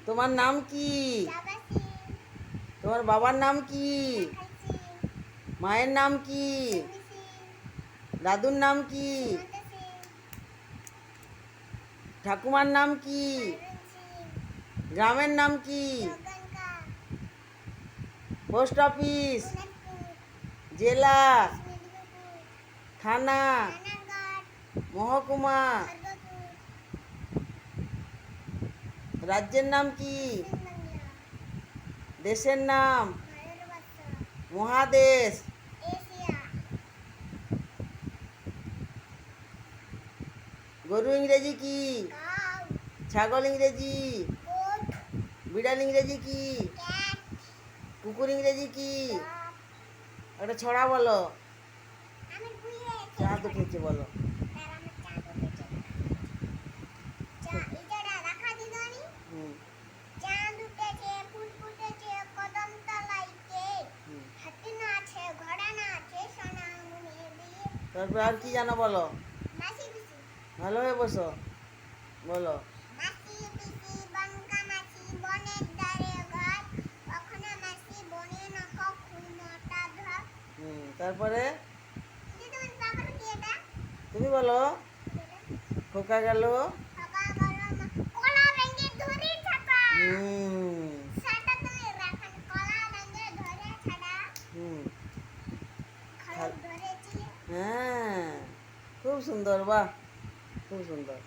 তোমার নাম কি? তোমার বাবার নাম কি? মায়ের নাম কি? দাদুর নাম কি? ঠাকুমার নাম কি? গ্রামের নাম কি? পোস্ট অফিস, জেলা, থানা, মহকুমা, রাজ্যের নাম কি? দেশের নাম, মহাদেশ, গরু ইংরেজি কি? ছাগল ইংরেজি, বিড়াল ইংরেজি কি? কুকুর ইংরেজি কি? একটা ছড়া বলো। চাঁদ উঠেছে বলো। হুম, তারপর আর কি জানো বলো। ভালোভাবে বসো, বলো। তারপরে তুমি বলো। খোকা গেল। হুম হুম হ্যাঁ, খুব সুন্দর, বাহ, খুব সুন্দর।